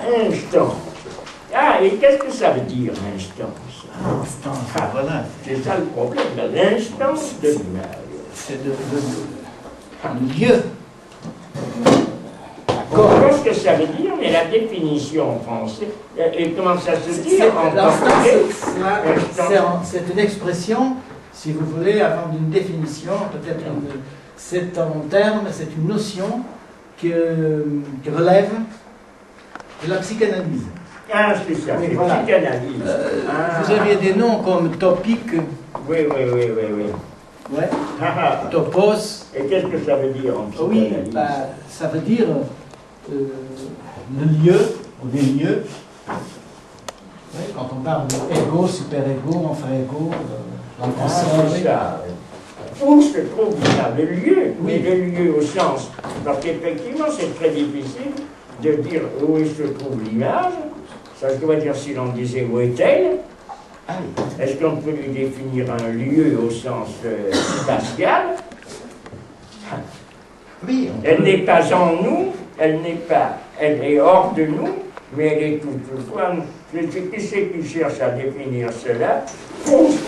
Instance. Ah, et qu'est-ce que ça veut dire, instance? Instance, voilà. C'est ça le problème, l'instance de l'image. C'est le lieu. Je pense que ça veut dire, mais la définition en français, et comment ça se dit en français? C'est une expression, si vous voulez, avant d'une définition, peut-être c'est un terme, c'est une notion qui relève de la psychanalyse. Ah, c'est ça, Oui, c'est voilà. psychanalyse. Vous aviez des noms comme topique, Oui. ouais, Ah, topos. et qu'est-ce que ça veut dire en Oui, psychanalyse? ça veut dire le lieu, ou des lieux. Oui, quand on parle d'ego, super-ego, infra-ego, Ah, l'enconscient. c'est ça. Où se trouve là, le lieu? Oui. Mais le lieu au sens. Parce qu'effectivement, c'est très difficile de dire où se trouve l'image. Ça doit dire si l'on disait où est-elle. Ah oui. Est-ce qu'on peut lui définir un lieu au sens spatial? Oui, Elle n'est pas en nous, elle est hors de nous, mais elle est toutefois. Qui c'est qui cherche à définir cela? Proust,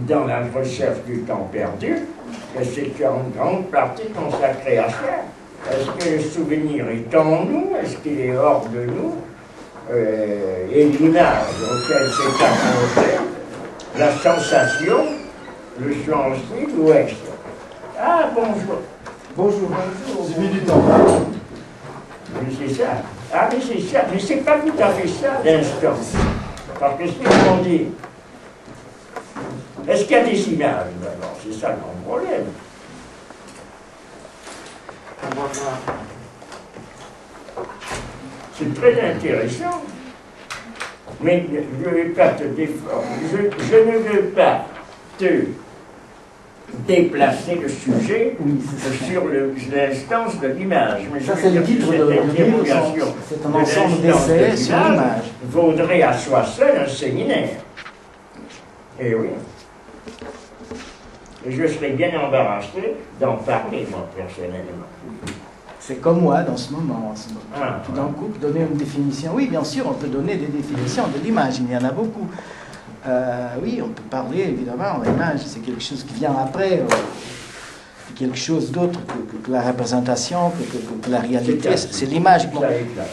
dans la recherche du temps perdu, et c'est une grande partie consacrée à ça. Est-ce que le souvenir est en nous? Est-ce qu'il est hors de nous? Et l'image auquel c'est approché, la sensation, le sens ou extra. Ah, bonjour. bonjour. J'ai mis du temps. Mais c'est ça. Ah, mais c'est ça. Mais c'est pas tout à fait ça, l'instant. Parce que ce qu'on dit, est-ce qu'il y a des images d'abord? C'est ça le grand problème. C'est très intéressant. Mais je ne vais pas te je ne veux pas te déplacer le sujet Oui, c'est ça. sur l'instance de l'image. Mais Ça, je c'est veux le dire titre que de cette livre, interrogation c'est un de ensemble l'instance d'essais de sur l'image l'image. vaudrait à soi seul un séminaire. Eh oui. Et je serais bien embarrassé d'en parler, moi, personnellement. C'est comme moi dans ce moment. Ah, Tout d'un coup, donner une définition. Oui, bien sûr, on peut donner des définitions de l'image, il y en a beaucoup. Oui, on peut parler, évidemment, l'image, c'est quelque chose qui vient après, quelque chose d'autre que la représentation, que la réalité. C'est l'image. Bon.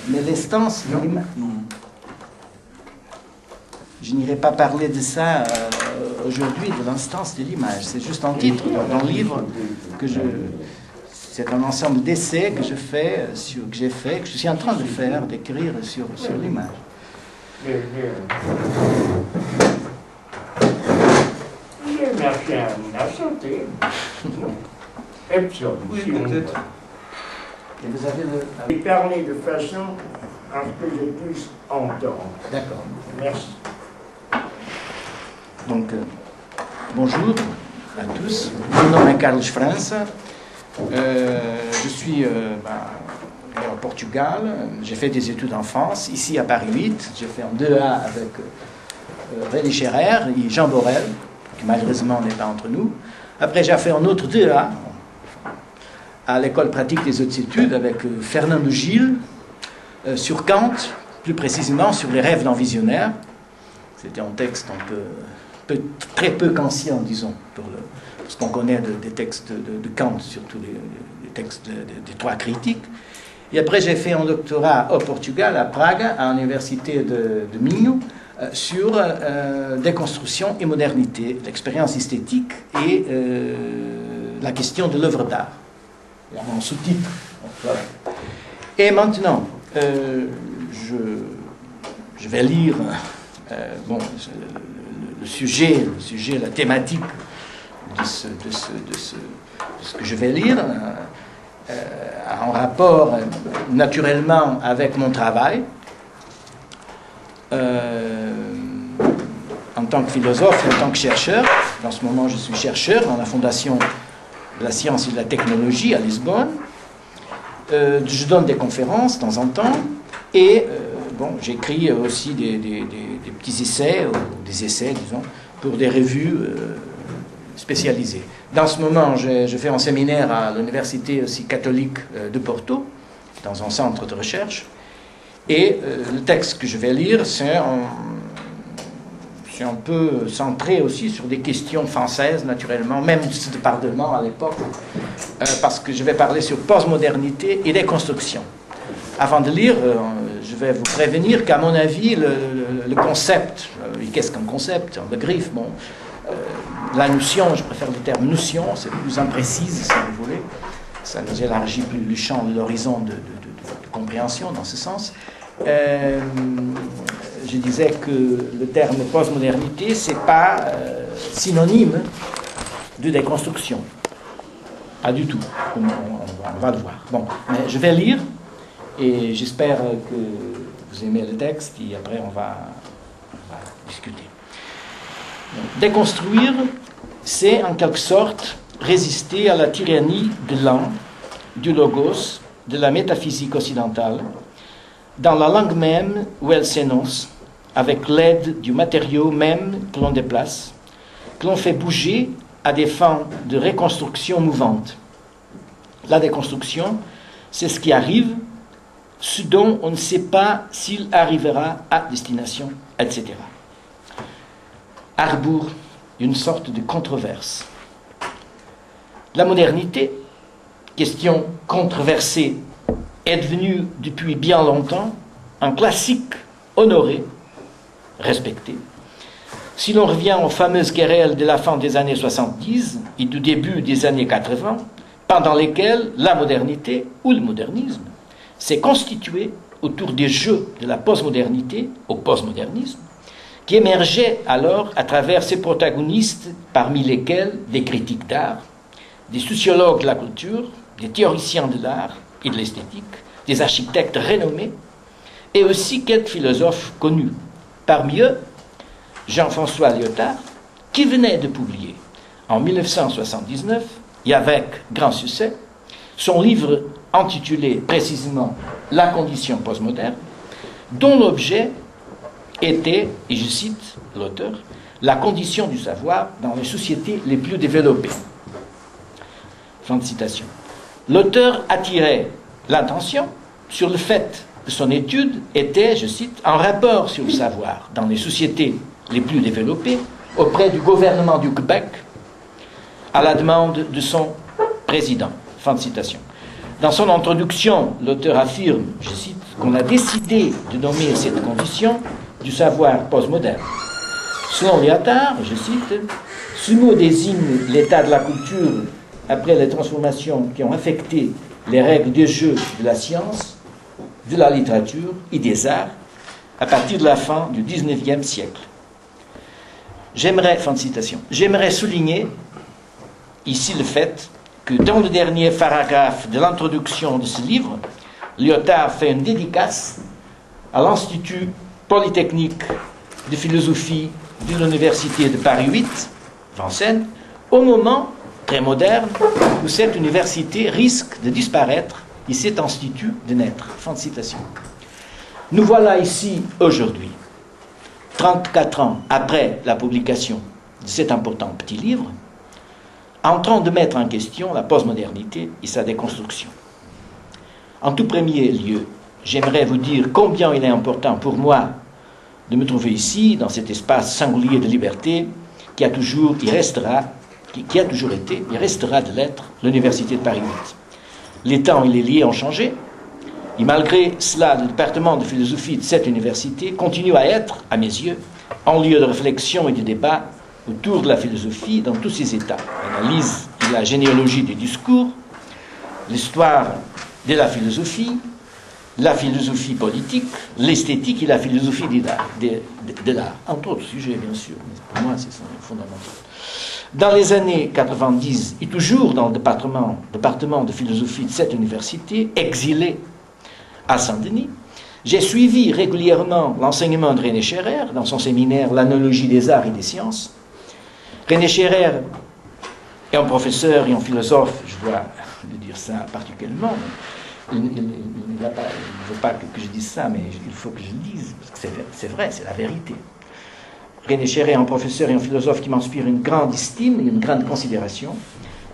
Mais l'instance, l'image. Je n'irai pas parler de ça aujourd'hui, de l'instance de l'image. C'est juste un titre dans le livre que je... C'est un ensemble d'essais que je fais, que j'ai fait, que je suis en train de faire, d'écrire sur l'image. J'ai marché à sauter. Oui, peut-être. Et vous avez Et parler de façon à ce que je puisse entendre. D'accord. Merci. Donc, bonjour à tous. Mon nom est Carlos França. Je suis né au Portugal. J'ai fait des études en France, ici à Paris 8. J'ai fait un 2A avec René Scherrer et Jean Borel, qui malheureusement n'est pas entre nous. Après, j'ai fait un autre 2A à l'école pratique des hautes études avec Fernando Gil sur Kant, plus précisément sur les rêves d'un visionnaire. C'était un texte très peu kantien, disons, pour ce qu'on connaît des textes de Kant, surtout les textes des trois critiques. Et après, j'ai fait un doctorat au Portugal, à Prague, à l'université de Minho, sur déconstruction et modernité, l'expérience esthétique et la question de l'œuvre d'art. Il y a un sous-titre. Voilà. Et maintenant, je vais lire le sujet, la thématique de ce que je vais lire, en rapport naturellement avec mon travail. En tant que philosophe et en tant que chercheur. En ce moment, je suis chercheur dans la Fondation de la Science et de la Technologie à Lisbonne. Je donne des conférences de temps en temps et j'écris aussi des petits essais, ou des essais, disons, pour des revues spécialisées. Dans ce moment, je fais un séminaire à l'université aussi catholique de Porto, dans un centre de recherche. Et le texte que je vais lire, c'est un peu centré aussi sur des questions françaises, naturellement, même du département à l'époque, parce que je vais parler sur postmodernité et déconstruction. Avant de lire, je vais vous prévenir qu'à mon avis, le concept, qu'est-ce qu'un concept, un begriff, bon, la notion, je préfère le terme notion, c'est plus imprécise si vous voulez, ça nous élargit plus le champ de l'horizon de compréhension dans ce sens. Je disais que le terme postmodernité, c'est pas synonyme de déconstruction. Pas du tout. On va le voir. Bon, mais je vais lire et j'espère que vous aimez le texte et après on va discuter. Donc, déconstruire, c'est en quelque sorte résister à la tyrannie de l'âme, du logos, de la métaphysique occidentale, dans la langue même où elle s'énonce, avec l'aide du matériau même que l'on déplace, que l'on fait bouger à des fins de reconstruction mouvante. La déconstruction, c'est ce qui arrive, ce dont on ne sait pas s'il arrivera à destination, etc. Arboure une sorte de controverse. La modernité, question controversée, est devenue depuis bien longtemps un classique honoré, respecté. Si l'on revient aux fameuses querelles de la fin des années 70 et du début des années 80, pendant lesquelles la modernité ou le modernisme s'est constitué autour des jeux de la postmodernité au postmodernisme, qui émergeait alors à travers ses protagonistes, parmi lesquels des critiques d'art, des sociologues de la culture, des théoriciens de l'art et de l'esthétique, des architectes renommés, et aussi quelques philosophes connus. Parmi eux, Jean-François Lyotard, qui venait de publier en 1979, et avec grand succès, son livre intitulé précisément « La condition postmoderne », dont l'objet était, et je cite l'auteur, « la condition du savoir dans les sociétés les plus développées ». Fin de citation. L'auteur attirait l'attention sur le fait que son étude était, je cite, un rapport sur le savoir dans les sociétés les plus développées auprès du gouvernement du Québec à la demande de son président. Fin de citation. Dans son introduction, l'auteur affirme, je cite, qu'on a décidé de nommer cette condition du savoir postmoderne. Selon Lyotard, je cite, ce mot désigne l'état de la culture après les transformations qui ont affecté les règles de jeu de la science, de la littérature et des arts à partir de la fin du XIXe siècle. Fin de citation. J'aimerais souligner ici le fait que dans le dernier paragraphe de l'introduction de ce livre, Lyotard fait une dédicace à l'Institut Polytechnique de philosophie de l'Université de Paris 8, Vincennes, au moment très moderne où cette université risque de disparaître et cet institut de naître. Fin de citation. Nous voilà ici aujourd'hui, 34 ans après la publication de cet important petit livre, en train de mettre en question la postmodernité et sa déconstruction. En tout premier lieu, j'aimerais vous dire combien il est important pour moi de me trouver ici, dans cet espace singulier de liberté qui a toujours été et restera de l'être l'Université de Paris 8. Les temps et les lieux ont changé, et malgré cela, le département de philosophie de cette université continue à être, à mes yeux, un lieu de réflexion et de débat autour de la philosophie dans tous ses états. L'analyse et la généalogie du discours, l'histoire de la philosophie politique, l'esthétique et la philosophie de l'art. Entre autres sujets, bien sûr, mais pour moi, c'est fondamental. Dans les années 90, et toujours dans le département de philosophie de cette université, exilé à Saint-Denis, j'ai suivi régulièrement l'enseignement de René Scherrer dans son séminaire L'analogie des arts et des sciences. René Scherrer est un professeur et un philosophe, je dois le dire ça particulièrement. Il ne veut pas que je dise ça, mais il faut que je le dise, parce que c'est vrai, c'est la vérité. René Scherrer est un professeur et un philosophe qui m'inspire une grande estime et une grande considération.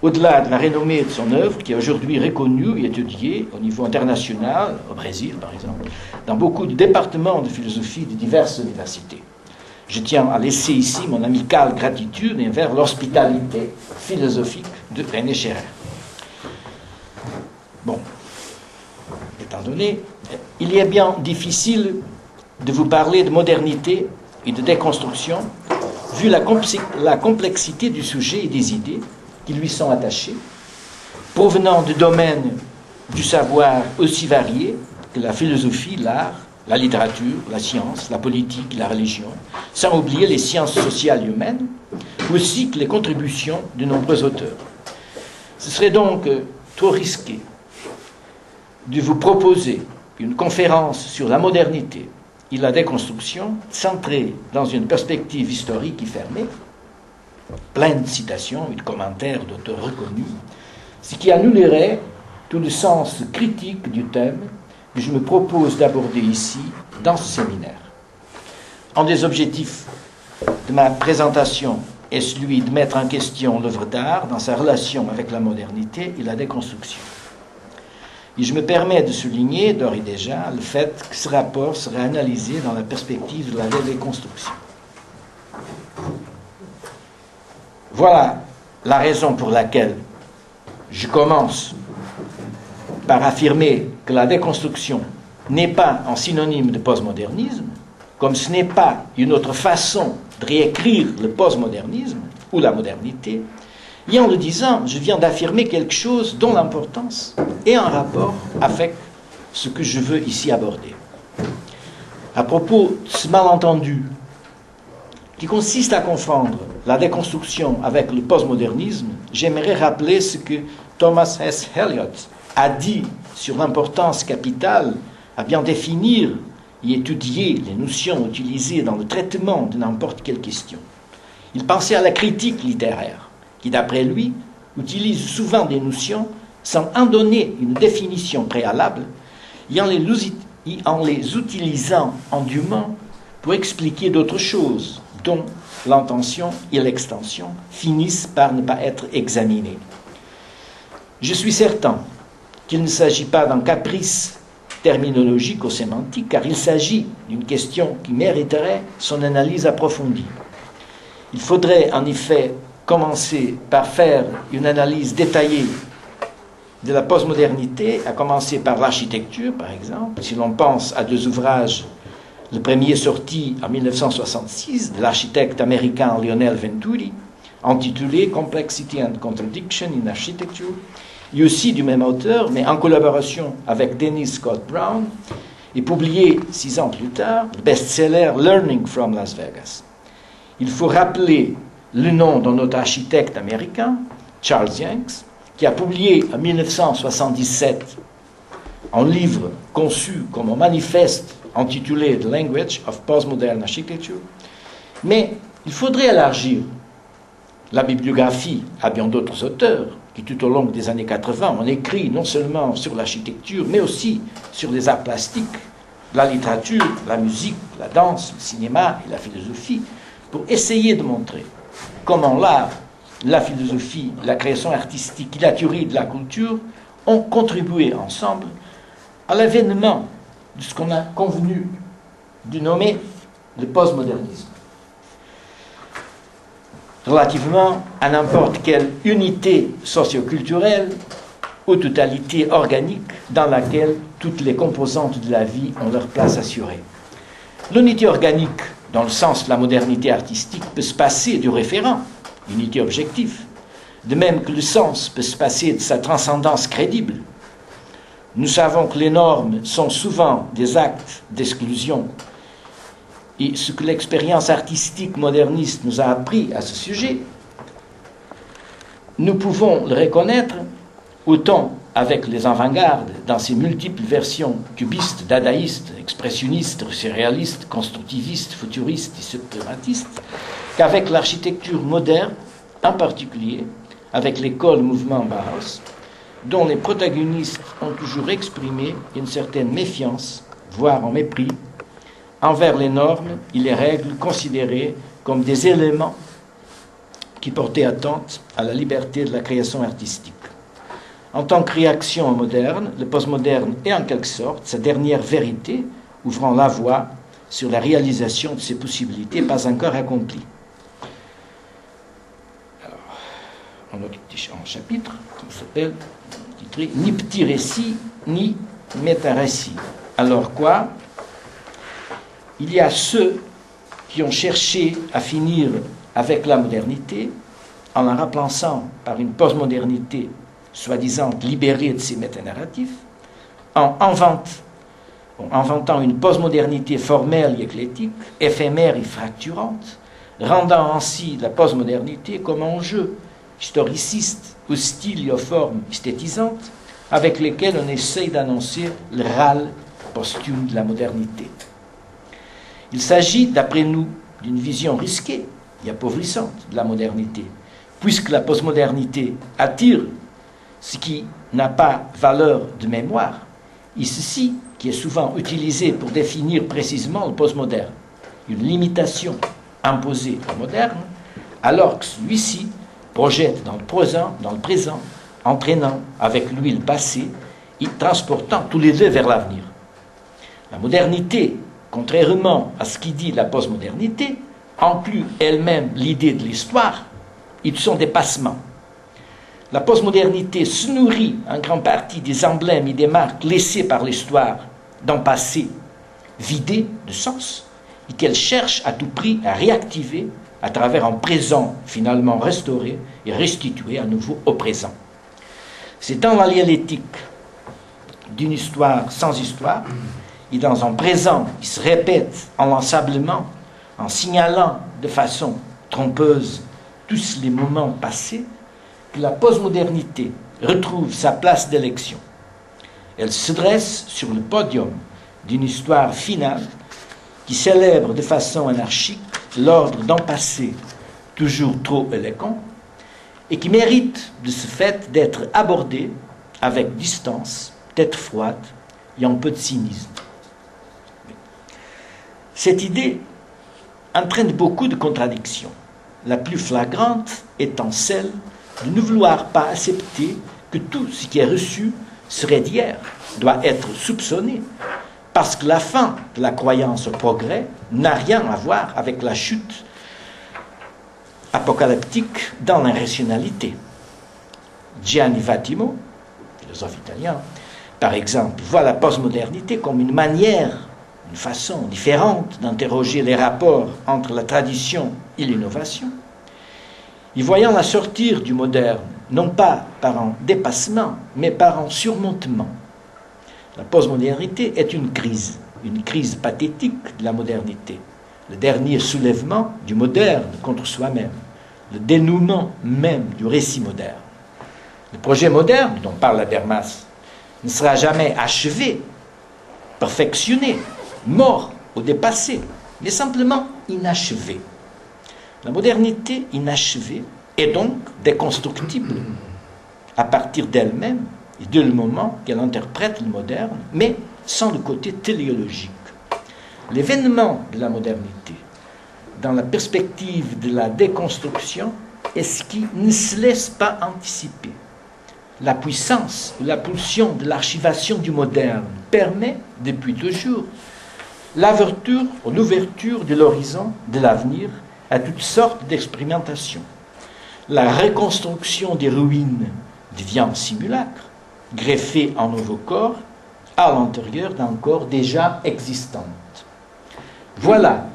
au-delà de la renommée de son œuvre, qui est aujourd'hui reconnue et étudiée au niveau international, au Brésil par exemple, dans beaucoup de départements de philosophie de diverses universités. Je tiens à laisser ici mon amicale gratitude envers l'hospitalité philosophique de René Scherrer. Bon, étant donné, il est bien difficile de vous parler de modernité et de déconstruction, vu la complexité du sujet et des idées qui lui sont attachées, provenant de domaines du savoir aussi variés que la philosophie, l'art, la littérature, la science, la politique, la religion, sans oublier les sciences sociales et humaines, ainsi que les contributions de nombreux auteurs. Ce serait donc trop risqué de vous proposer une conférence sur la modernité et la déconstruction centrée dans une perspective historique et fermée, pleine de citations et de commentaires d'auteurs reconnus, ce qui annulerait tout le sens critique du thème que je me propose d'aborder ici dans ce séminaire. Un des objectifs de ma présentation est celui de mettre en question l'œuvre d'art dans sa relation avec la modernité et la déconstruction. Et je me permets de souligner d'ores et déjà le fait que ce rapport serait analysé dans la perspective de la déconstruction. Voilà la raison pour laquelle je commence par affirmer que la déconstruction n'est pas un synonyme de postmodernisme, comme ce n'est pas une autre façon de réécrire le postmodernisme ou la modernité. Et en le disant, je viens d'affirmer quelque chose dont l'importance est en rapport avec ce que je veux ici aborder. À propos de ce malentendu qui consiste à confondre la déconstruction avec le postmodernisme, j'aimerais rappeler ce que Thomas S. Eliot a dit sur l'importance capitale à bien définir et étudier les notions utilisées dans le traitement de n'importe quelle question. Il pensait à la critique littéraire, qui, d'après lui, utilise souvent des notions sans en donner une définition préalable et en les utilisant indûment pour expliquer d'autres choses dont l'intention et l'extension finissent par ne pas être examinées. Je suis certain qu'il ne s'agit pas d'un caprice terminologique ou sémantique, car il s'agit d'une question qui mériterait son analyse approfondie. Il faudrait en effet commencer par faire une analyse détaillée de la postmodernité, à commencer par l'architecture, par exemple. Si l'on pense à deux ouvrages, le premier sorti en 1966 de l'architecte américain Lionel Venturi, intitulé Complexity and Contradiction in Architecture, et aussi du même auteur, mais en collaboration avec Dennis Scott Brown, et publié 6 ans plus tard, le best-seller Learning from Las Vegas. Il faut rappeler le nom d'un autre architecte américain, Charles Yanks, qui a publié en 1977 un livre conçu comme un manifeste intitulé The Language of Postmodern Architecture. Mais il faudrait élargir la bibliographie à bien d'autres auteurs qui, tout au long des années 80, ont écrit non seulement sur l'architecture, mais aussi sur les arts plastiques, la littérature, la musique, la danse, le cinéma et la philosophie, pour essayer de montrer comment l'art, la philosophie, la création artistique et la théorie de la culture ont contribué ensemble à l'avènement de ce qu'on a convenu de nommer le postmodernisme. Relativement à n'importe quelle unité socioculturelle ou totalité organique dans laquelle toutes les composantes de la vie ont leur place assurée. L'unité organique, dans le sens de la modernité artistique, peut se passer du référent, unité objective, de même que le sens peut se passer de sa transcendance crédible. Nous savons que les normes sont souvent des actes d'exclusion, et ce que l'expérience artistique moderniste nous a appris à ce sujet, nous pouvons le reconnaître autant avec les avant-gardes dans ses multiples versions cubistes, dadaïstes, expressionnistes, surréalistes, constructivistes, futuristes et suprématistes, qu'avec l'architecture moderne, en particulier avec l'école mouvement Bauhaus, dont les protagonistes ont toujours exprimé une certaine méfiance, voire un mépris, envers les normes et les règles considérées comme des éléments qui portait atteinte à la liberté de la création artistique. En tant que réaction moderne, le postmoderne est en quelque sorte sa dernière vérité, ouvrant la voie sur la réalisation de ces possibilités pas encore accomplies. Alors, un autre chapitre qui s'appelle titré « Ni petit récit, ni méta-récit ». Alors quoi? Il y a ceux qui ont cherché à finir avec la modernité en la remplaçant par une postmodernité soi-disant libérée de ses métanarratifs, en inventant une postmodernité formelle et éclectique, éphémère et fracturante, rendant ainsi la postmodernité comme un jeu historiciste au style et aux formes esthétisantes avec lesquelles on essaye d'annoncer le râle posthume de la modernité. Il s'agit, d'après nous, d'une vision risquée et appauvrissante de la modernité, puisque la postmodernité attire ce qui n'a pas valeur de mémoire, et ceci qui est souvent utilisé pour définir précisément le postmoderne, une limitation imposée au moderne, alors que celui-ci projette dans le présent, entraînant avec lui le passé et transportant tous les deux vers l'avenir. La modernité, contrairement à ce qui dit la postmodernité, inclut elle-même l'idée de l'histoire et de son dépassement. La postmodernité se nourrit en grande partie des emblèmes et des marques laissées par l'histoire d'un passé vidé de sens et qu'elle cherche à tout prix à réactiver à travers un présent finalement restauré et restitué à nouveau au présent. C'est dans la dialectique d'une histoire sans histoire et dans un présent qui se répète inlassablement en signalant de façon trompeuse tous les moments passés que la postmodernité retrouve sa place d'élection. Elle se dresse sur le podium d'une histoire finale qui célèbre de façon anarchique l'ordre d'un passé toujours trop élégant et qui mérite de ce fait d'être abordée avec distance, tête froide et un peu de cynisme. Cette idée entraîne beaucoup de contradictions, la plus flagrante étant celle de ne vouloir pas accepter que tout ce qui est reçu serait d'hier, doit être soupçonné, parce que la fin de la croyance au progrès n'a rien à voir avec la chute apocalyptique dans l'irrationalité. Gianni Vattimo, philosophe italien, par exemple, voit la postmodernité comme une manière, une façon différente d'interroger les rapports entre la tradition et l'innovation, y voyant la sortir du moderne, non pas par un dépassement, mais par un surmontement. La postmodernité est une crise pathétique de la modernité, le dernier soulèvement du moderne contre soi-même, le dénouement même du récit moderne. Le projet moderne dont parle Habermas ne sera jamais achevé, perfectionné, mort ou dépassé, mais simplement inachevé. La modernité inachevée est donc déconstructible à partir d'elle-même et dès le moment qu'elle interprète le moderne, mais sans le côté téléologique. L'événement de la modernité, dans la perspective de la déconstruction, est ce qui ne se laisse pas anticiper. La puissance ou la pulsion de l'archivation du moderne permet, depuis toujours, l'ouverture de l'horizon de l'avenir à toutes sortes d'expérimentations. La reconstruction des ruines devient simulacre, greffé en nouveau corps à l'intérieur d'un corps déjà existant. Voilà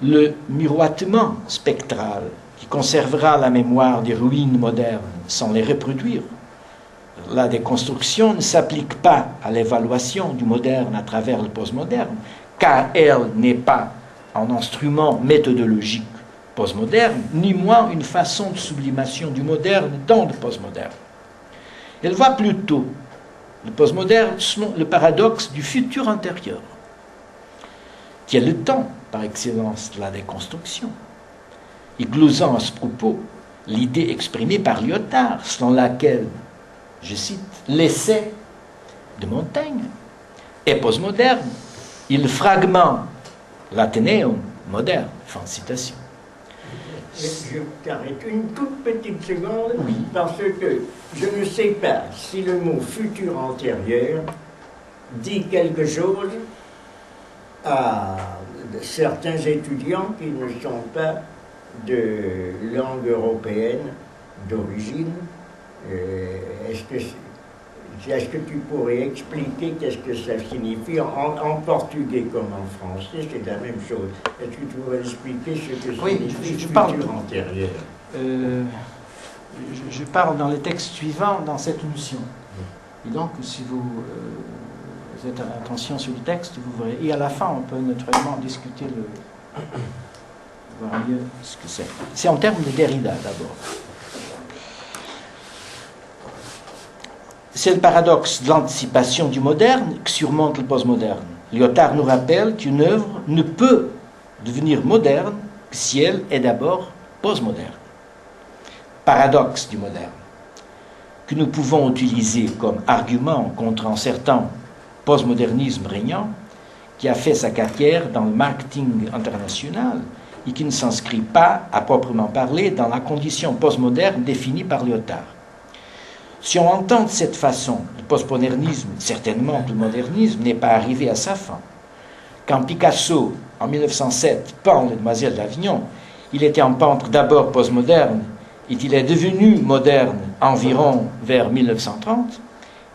le miroitement spectral qui conservera la mémoire des ruines modernes sans les reproduire. La déconstruction ne s'applique pas à l'évaluation du moderne à travers le postmoderne, car elle n'est pas un instrument méthodologique postmoderne, ni moins une façon de sublimation du moderne dans le postmoderne. Elle voit plutôt le postmoderne selon le paradoxe du futur intérieur, qui est le temps par excellence de la déconstruction, et glosant à ce propos l'idée exprimée par Lyotard, selon laquelle, je cite, l'essai de Montaigne est postmoderne, et le fragment l'Athénéum moderne. Fin de citation. Je t'arrête une toute petite seconde, Oui. parce que je ne sais pas si le mot futur antérieur dit quelque chose à certains étudiants qui ne sont pas de langue européenne d'origine. Est-ce que tu pourrais expliquer qu'est-ce que ça signifie en portugais comme en français? C'est la même chose. Est-ce que tu pourrais expliquer ce que Oui, signifie je futur parle. antérieur? Je parle dans les textes suivants, dans cette notion. Et donc, si vous êtes attention sur le texte, vous verrez. Et à la fin, on peut naturellement discuter voir mieux ce que c'est. C'est en termes de Derrida, d'abord. C'est le paradoxe de l'anticipation du moderne que surmonte le postmoderne. Lyotard nous rappelle qu'une œuvre ne peut devenir moderne que si elle est d'abord postmoderne. Paradoxe du moderne, que nous pouvons utiliser comme argument contre un certain postmodernisme régnant qui a fait sa carrière dans le marketing international et qui ne s'inscrit pas, à proprement parler, dans la condition postmoderne définie par Lyotard. Si on entend de cette façon le postmodernisme, certainement que le modernisme n'est pas arrivé à sa fin. Quand Picasso, en 1907, peint les Demoiselles d'Avignon, il était un peintre d'abord postmoderne et il est devenu moderne environ vers 1930,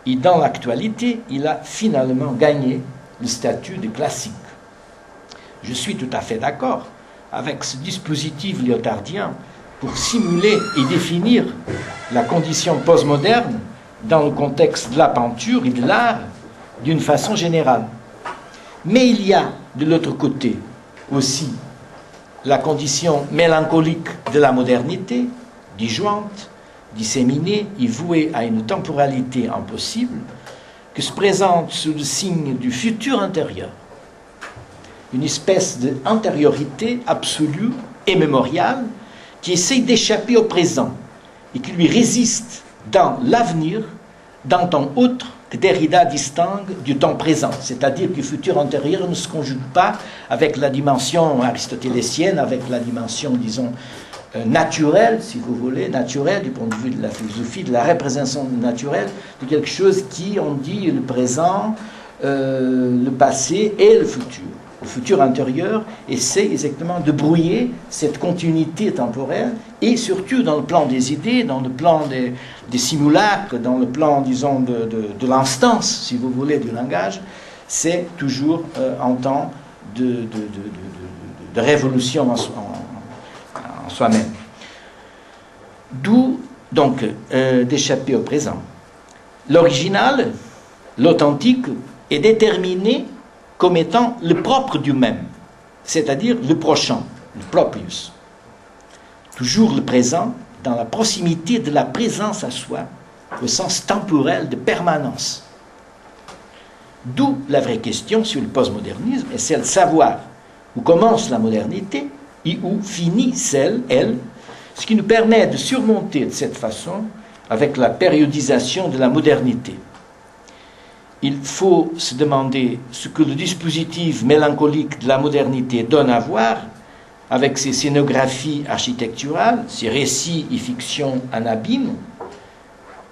et dans l'actualité, il a finalement gagné le statut de classique. Je suis tout à fait d'accord avec ce dispositif lyotardien pour simuler et définir la condition postmoderne dans le contexte de la peinture et de l'art d'une façon générale. Mais il y a de l'autre côté aussi la condition mélancolique de la modernité, disjointe, disséminée et vouée à une temporalité impossible, que se présente sous le signe du futur intérieur. Une espèce d'intériorité absolue et mémoriale qui essaye d'échapper au présent et qui lui résiste dans l'avenir, d'un temps autre que Derrida distingue du temps présent. C'est-à-dire que le futur antérieur ne se conjugue pas avec la dimension aristotélésienne, avec la dimension, disons, naturelle, si vous voulez, naturelle du point de vue de la philosophie, de la représentation naturelle, de quelque chose qui, on dit, le présent, le passé et le futur. Le futur intérieur essaie exactement de brouiller cette continuité temporelle et surtout dans le plan des idées, dans le plan des simulacres, dans le plan, disons, de l'instance, si vous voulez, du langage, c'est toujours un temps de révolution en soi-même. D'où, donc, d'échapper au présent. L'original, l'authentique, est déterminé comme étant le propre du même, c'est-à-dire le prochain, le proprius. Toujours le présent, dans la proximité de la présence à soi, au sens temporel de permanence. D'où la vraie question sur le postmodernisme, et c'est de savoir où commence la modernité et où finit celle, elle, ce qui nous permet de surmonter de cette façon avec la périodisation de la modernité. Il faut se demander ce que le dispositif mélancolique de la modernité donne à voir avec ses scénographies architecturales, ses récits et fictions en abîme,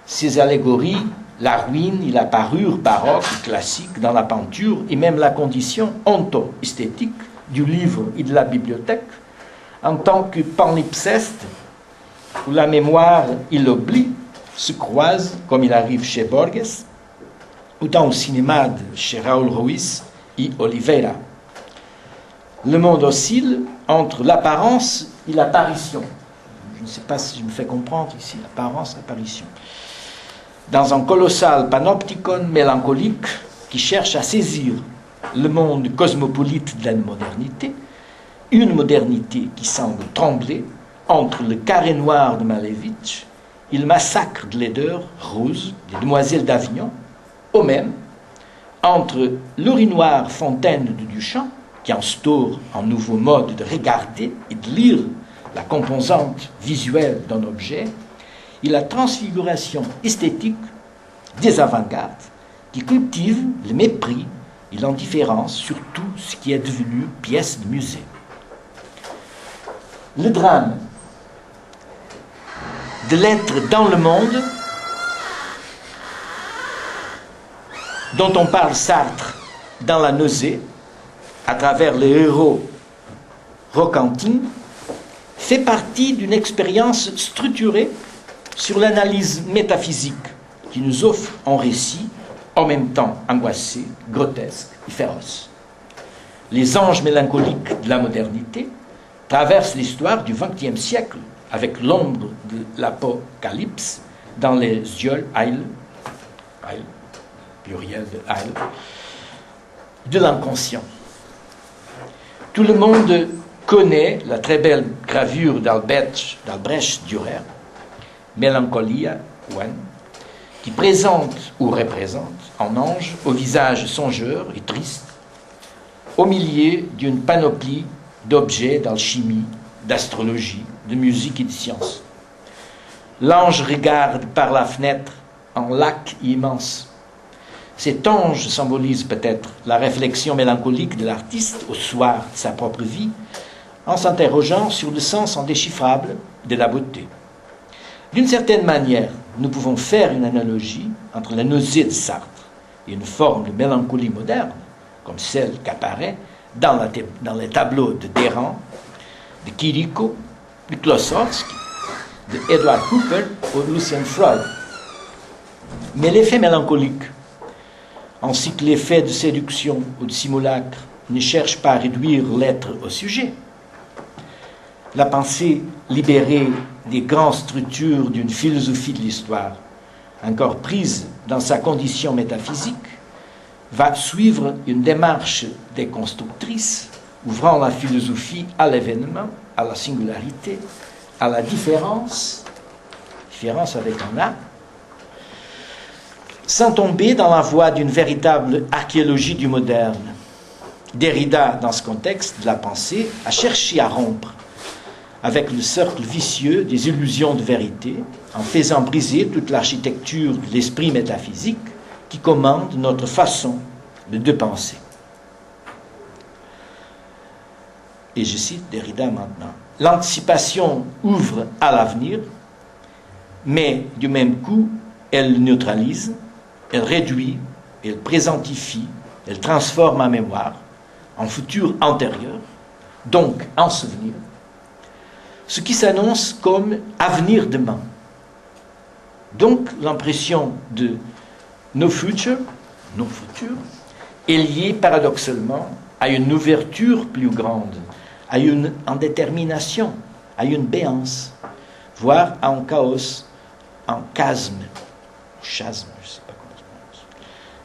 ses allégories, la ruine et la parure baroque et classique dans la peinture et même la condition onto-esthétique du livre et de la bibliothèque en tant que palimpseste où la mémoire et l'oubli se croisent comme il arrive chez Borges, autant au cinéma chez Raoul Ruiz et Oliveira. Le monde oscille entre l'apparence et l'apparition. Je ne sais pas si je me fais comprendre ici, apparence, apparition. Dans un colossal panopticon mélancolique qui cherche à saisir le monde cosmopolite de la modernité, une modernité qui semble trembler entre le carré noir de Malevich et le massacre de laideur rose des Demoiselles d'Avignon, au même, entre l'urinoir fontaine de Duchamp, qui instaure un nouveau mode de regarder et de lire la composante visuelle d'un objet, et la transfiguration esthétique des avant-gardes, qui cultivent le mépris et l'indifférence sur tout ce qui est devenu pièce de musée. Le drame de l'être dans le monde, dont on parle Sartre dans La nausée, à travers les héros Roquentin, fait partie d'une expérience structurée sur l'analyse métaphysique qui nous offre un récit en même temps angoissé, grotesque et féroce. Les anges mélancoliques de la modernité traversent l'histoire du XXe siècle avec l'ombre de l'apocalypse dans les yeux pluriel de de l'inconscient. Tout le monde connaît la très belle gravure d'Albrecht Dürer, Melancholia One, qui présente ou représente un ange au visage songeur et triste, au milieu d'une panoplie d'objets d'alchimie, d'astrologie, de musique et de science. L'ange regarde par la fenêtre un lac immense. Cet ange symbolise peut-être la réflexion mélancolique de l'artiste au soir de sa propre vie, en s'interrogeant sur le sens indéchiffrable de la beauté. D'une certaine manière, nous pouvons faire une analogie entre la nausée de Sartre et une forme de mélancolie moderne, comme celle qu'apparaît dans les tableaux de Dérand, de Chirico, de Klossowski, de Edward Hooper ou de Lucian Freud. Mais l'effet mélancolique, ainsi que l'effet de séduction ou de simulacre, ne cherche pas à réduire l'être au sujet. La pensée libérée des grandes structures d'une philosophie de l'histoire, encore prise dans sa condition métaphysique, va suivre une démarche déconstructrice, ouvrant la philosophie à l'événement, à la singularité, à la différence avec un A, sans tomber dans la voie d'une véritable archéologie du moderne. Derrida, dans ce contexte de la pensée, a cherché à rompre avec le cercle vicieux des illusions de vérité, en faisant briser toute l'architecture de l'esprit métaphysique qui commande notre façon de penser. Et je cite Derrida maintenant. L'anticipation ouvre à l'avenir, mais du même coup, elle neutralise, elle réduit, elle présentifie, elle transforme en mémoire, en futur antérieur, donc en souvenir, ce qui s'annonce comme avenir demain. Donc l'impression de no future, non futur, est liée paradoxalement à une ouverture plus grande, à une indétermination, à une béance, voire à un chaos, un chasme, je ne sais pas comment ça se prononce.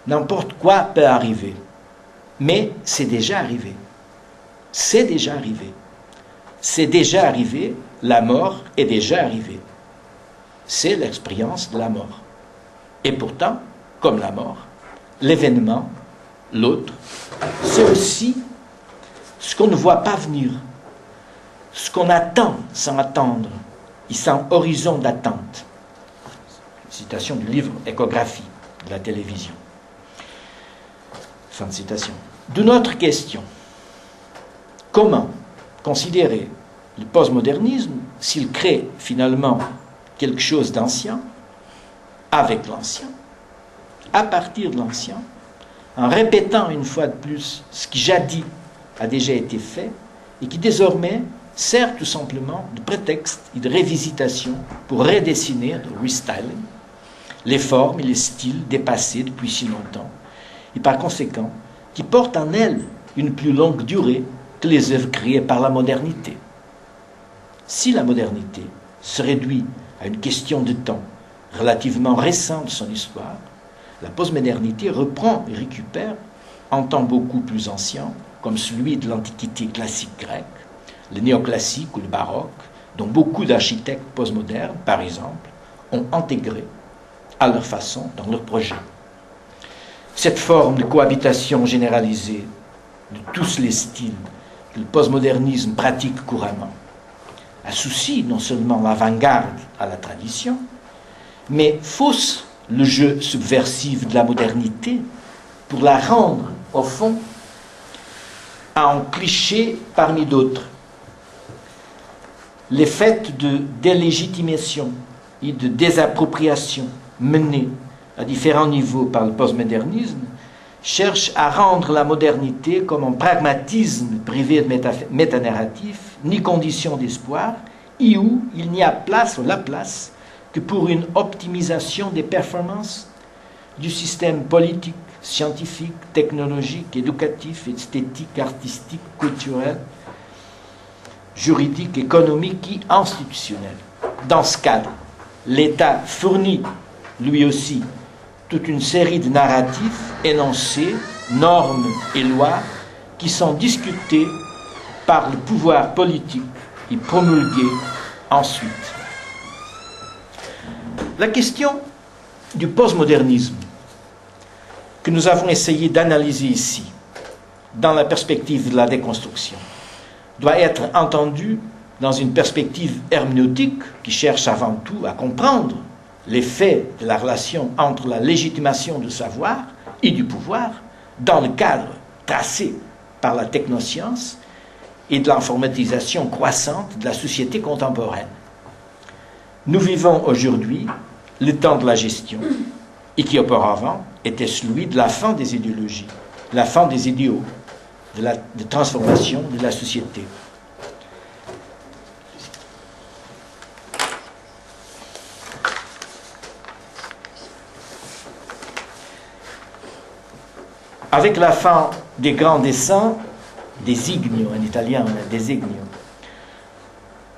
N'importe quoi peut arriver, mais c'est déjà arrivé. C'est déjà arrivé. C'est déjà arrivé, la mort est déjà arrivée. C'est l'expérience de la mort. Et pourtant, comme la mort, l'événement, l'autre, c'est aussi ce qu'on ne voit pas venir, ce qu'on attend sans attendre, et sans horizon d'attente. Citation du livre Échographie de la télévision. Fin de citation. D'une autre question. Comment considérer le postmodernisme s'il crée finalement quelque chose d'ancien, avec l'ancien, à partir de l'ancien, en répétant une fois de plus ce qui jadis a déjà été fait et qui désormais sert tout simplement de prétexte et de révisitation pour redessiner, de restyling, les formes et les styles dépassés depuis si longtemps, et par conséquent qui portent en elles une plus longue durée que les œuvres créées par la modernité. Si la modernité se réduit à une question de temps relativement récent de son histoire, la postmodernité reprend et récupère un temps beaucoup plus ancien, comme celui de l'Antiquité classique grecque, le néoclassique ou le baroque, dont beaucoup d'architectes postmodernes, par exemple, ont intégré à leur façon dans leur projet. Cette forme de cohabitation généralisée de tous les styles que le postmodernisme pratique couramment associe non seulement l'avant-garde à la tradition, mais fausse le jeu subversif de la modernité pour la rendre, au fond, un cliché parmi d'autres. Les faits de délégitimation et de désappropriation menée à différents niveaux par le postmodernisme cherche à rendre la modernité comme un pragmatisme privé de métanarratif, ni condition d'espoir, et où il n'y a place ou la place que pour une optimisation des performances du système politique, scientifique, technologique, éducatif, esthétique, artistique, culturel, juridique, économique et institutionnel. Dans ce cadre, l'État fournit, lui aussi, toute une série de narratifs, énoncés, normes et lois qui sont discutés par le pouvoir politique et promulgués ensuite. La question du postmodernisme que nous avons essayé d'analyser ici, dans la perspective de la déconstruction, doit être entendue dans une perspective herméneutique qui cherche avant tout à comprendre l'effet de la relation entre la légitimation du savoir et du pouvoir dans le cadre tracé par la technoscience et de l'informatisation croissante de la société contemporaine. Nous vivons aujourd'hui le temps de la gestion et qui auparavant était celui de la fin des idéologies, la fin des idéaux, de transformation de la société. Avec la fin des grands dessins, designio en italien, designio,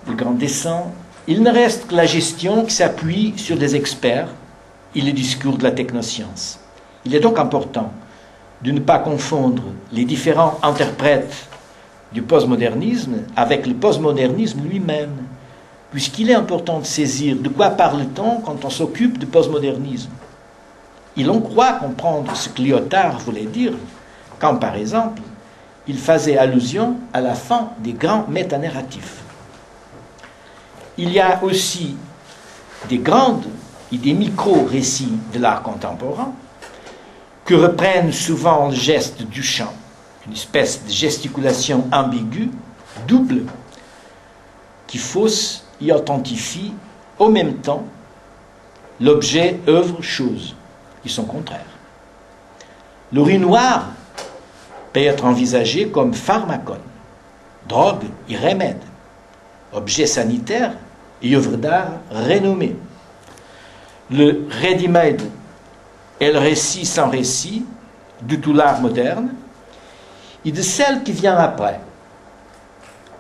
des grands dessins, il ne reste que la gestion qui s'appuie sur des experts et le discours de la technoscience. Il est donc important de ne pas confondre les différents interprètes du postmodernisme avec le postmodernisme lui-même, puisqu'il est important de saisir de quoi parle-t-on quand on s'occupe du postmodernisme. Et l'on croit comprendre ce que Lyotard voulait dire quand, par exemple, il faisait allusion à la fin des grands métanarratifs. Il y a aussi des grandes et des micro-récits de l'art contemporain que reprennent souvent le geste du chant, une espèce de gesticulation ambiguë, double, qui fausse et authentifie au même temps l'objet, œuvre, chose. Ils sont contraires. L'urinoir peut être envisagé comme pharmacon, drogue et remède, objet sanitaire et œuvre d'art renommée. Le ready-made est le récit sans récit de tout l'art moderne et de celle qui vient après,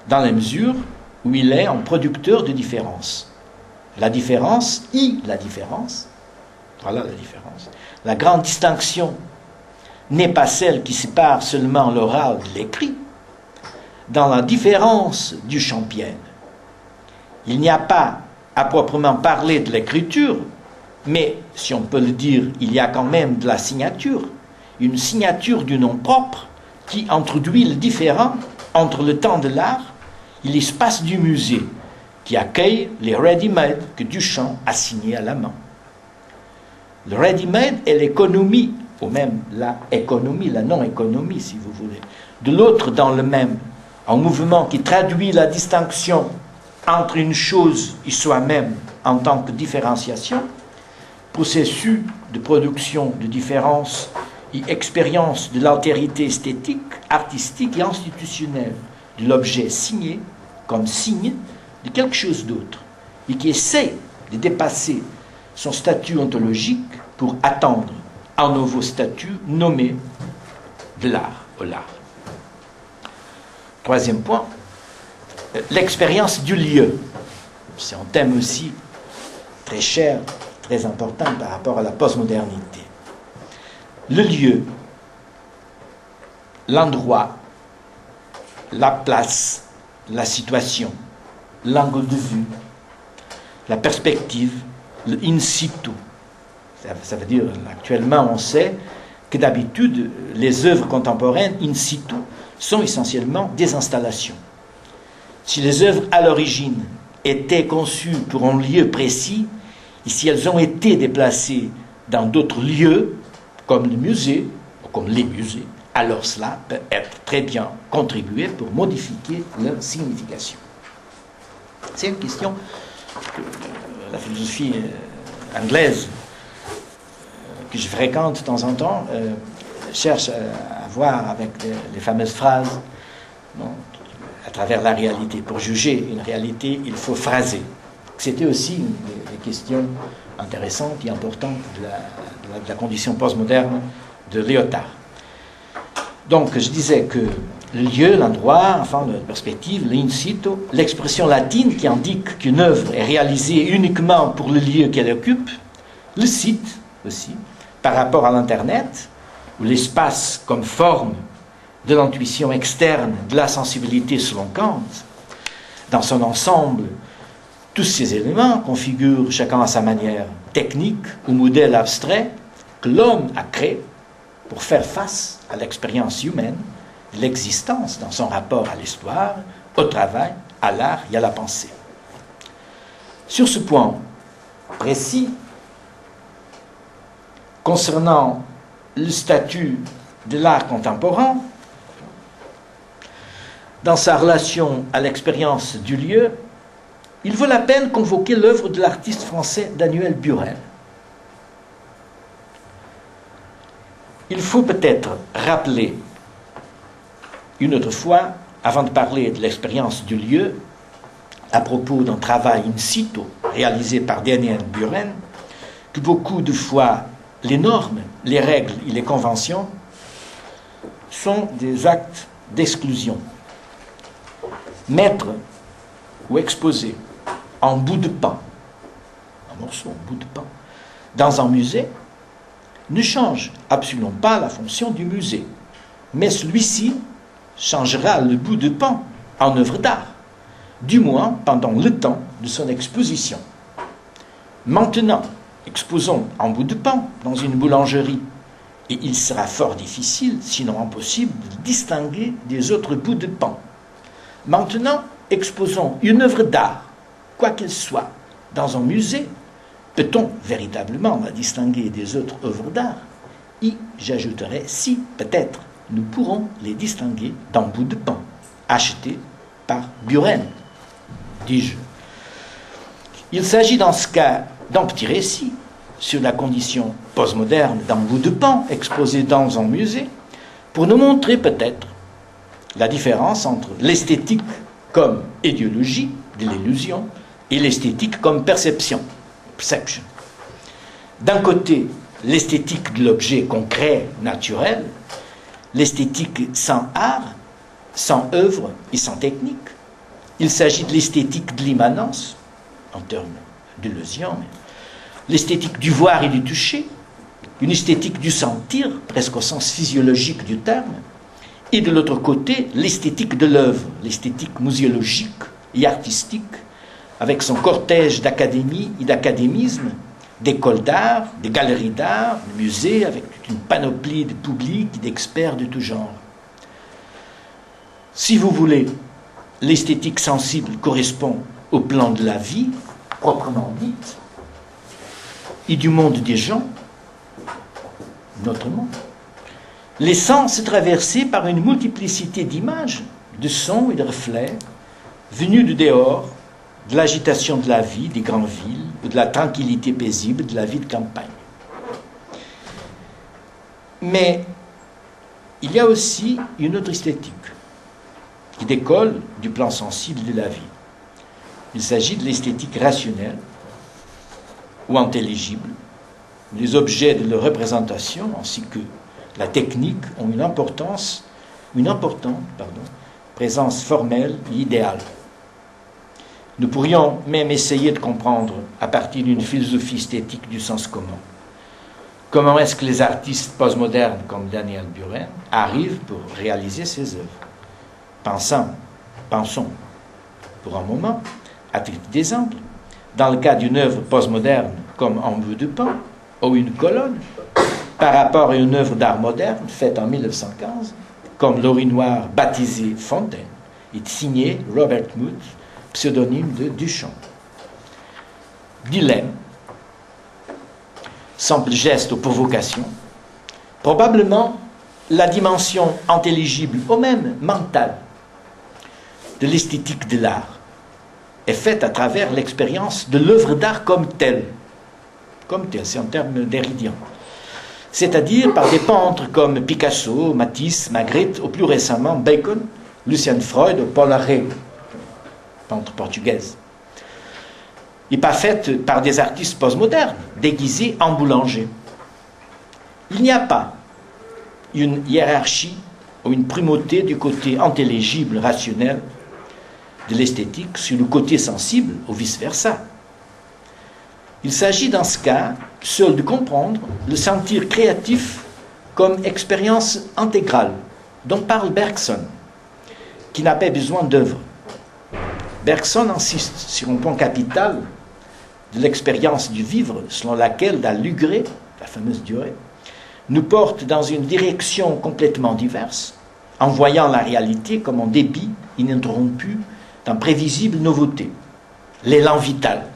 dans la mesure où il est un producteur de différence. La différence et la différence. Voilà la différence. La grande distinction n'est pas celle qui sépare seulement l'oral de l'écrit. Dans la différence du Champienne, il n'y a pas à proprement parler de l'écriture, mais, si on peut le dire, il y a quand même de la signature, une signature du nom propre qui introduit le différent entre le temps de l'art et l'espace du musée, qui accueille les ready-made que Duchamp a signés à la main. Le ready-made est l'économie, ou même la économie, la non-économie, si vous voulez, de l'autre dans le même, un mouvement qui traduit la distinction entre une chose et soi-même en tant que différenciation, processus de production de différence et expérience de l'altérité esthétique, artistique et institutionnelle de l'objet signé comme signe de quelque chose d'autre et qui essaie de dépasser son statut ontologique pour attendre un nouveau statut nommé de l'art ou l'art. Troisième point, l'expérience du lieu. C'est un thème aussi très cher, très important par rapport à la postmodernité. Le lieu, l'endroit, la place, la situation, l'angle de vue, la perspective, le in situ. Ça veut dire, actuellement, on sait que d'habitude, les œuvres contemporaines in situ sont essentiellement des installations. Si les œuvres à l'origine étaient conçues pour un lieu précis, et si elles ont été déplacées dans d'autres lieux, comme le musée, ou comme les musées, alors cela peut être très bien contribué pour modifier leur signification. C'est une question la philosophie anglaise que je fréquente de temps en temps cherche à voir avec les fameuses phrases, bon, à travers la réalité. Pour juger une réalité, il faut phraser. C'était aussi une des questions intéressantes et importantes de la condition postmoderne de Lyotard. Donc, je disais que le lieu, l'endroit, enfin, la perspective, l'incito, l'expression latine qui indique qu'une œuvre est réalisée uniquement pour le lieu qu'elle occupe, le site aussi, par rapport à l'Internet, ou l'espace comme forme de l'intuition externe, de la sensibilité selon Kant, dans son ensemble, tous ces éléments configurent chacun à sa manière technique ou modèle abstrait que l'homme a créé pour faire face à l'expérience humaine de l'existence dans son rapport à l'histoire, au travail, à l'art et à la pensée. Sur ce point précis, concernant le statut de l'art contemporain, dans sa relation à l'expérience du lieu, il vaut la peine convoquer l'œuvre de l'artiste français Daniel Buren. Il faut peut-être rappeler une autre fois, avant de parler de l'expérience du lieu, à propos d'un travail in situ réalisé par Daniel Buren, que beaucoup de fois les normes, les règles et les conventions sont des actes d'exclusion. Mettre ou exposer en bout de pain, un morceau en bout de pain, dans un musée, ne change absolument pas la fonction du musée, mais celui-ci changera le bout de pain en œuvre d'art, du moins pendant le temps de son exposition. Maintenant, exposons un bout de pain dans une boulangerie, et il sera fort difficile, sinon impossible, de distinguer des autres bouts de pain. Maintenant, exposons une œuvre d'art, quoi qu'elle soit, dans un musée. Peut-on véritablement la distinguer des autres œuvres d'art? Et j'ajouterai, si, peut-être, nous pourrons les distinguer d'un bout de pain, acheté par Buren, dis-je. Il s'agit dans ce cas d'un petit récit sur la condition postmoderne d'un bout de pain exposé dans un musée, pour nous montrer peut-être la différence entre l'esthétique comme idéologie de l'illusion et l'esthétique comme perception. Perception. D'un côté, l'esthétique de l'objet concret, naturel, l'esthétique sans art, sans œuvre et sans technique. Il s'agit de l'esthétique de l'immanence, en termes d'illusion, l'esthétique du voir et du toucher, une esthétique du sentir, presque au sens physiologique du terme, et de l'autre côté, l'esthétique de l'œuvre, l'esthétique muséologique et artistique, avec son cortège d'académies et d'académisme, d'écoles d'art, des galeries d'art, de musées, avec toute une panoplie de publics et d'experts de tout genre. Si vous voulez, l'esthétique sensible correspond au plan de la vie, proprement dite, et du monde des gens, notre monde. Les sens est traversé par une multiplicité d'images, de sons et de reflets, venus de dehors, de l'agitation de la vie des grandes villes, ou de la tranquillité paisible de la vie de campagne. Mais il y a aussi une autre esthétique qui décolle du plan sensible de la vie. Il s'agit de l'esthétique rationnelle ou intelligible. Les objets de leur représentation ainsi que la technique ont une importante présence formelle et idéale. Nous pourrions même essayer de comprendre, à partir d'une philosophie esthétique du sens commun, comment est-ce que les artistes postmodernes comme Daniel Buren arrivent pour réaliser ces œuvres. Pensons pour un moment, à titre d'exemple, dans le cas d'une œuvre postmoderne comme un bout de pain ou une colonne, par rapport à une œuvre d'art moderne faite en 1915, comme l'urinoir baptisé Fontaine, est signé Robert Muth, pseudonyme de Duchamp. Dilemme, simple geste ou provocation, probablement la dimension intelligible ou même mentale de l'esthétique de l'art est faite à travers l'expérience de l'œuvre d'art comme telle. Comme telle, c'est en termes d'Héridien. C'est-à-dire par des peintres comme Picasso, Matisse, Magritte, ou plus récemment Bacon, Lucian Freud ou Paul Arré, peintre portugaise. Et pas faite par des artistes postmodernes, déguisés en boulanger. Il n'y a pas une hiérarchie ou une primauté du côté intelligible, rationnel de l'esthétique sur le côté sensible ou vice-versa. Il s'agit dans ce cas seul de comprendre le sentir créatif comme expérience intégrale dont parle Bergson, qui n'a pas besoin d'œuvre. Bergson insiste sur un point capital de l'expérience du vivre selon laquelle la lugrée, la fameuse durée, nous porte dans une direction complètement diverse, en voyant la réalité comme un débit ininterrompu d'imprévisibles nouveautés. L'élan vital,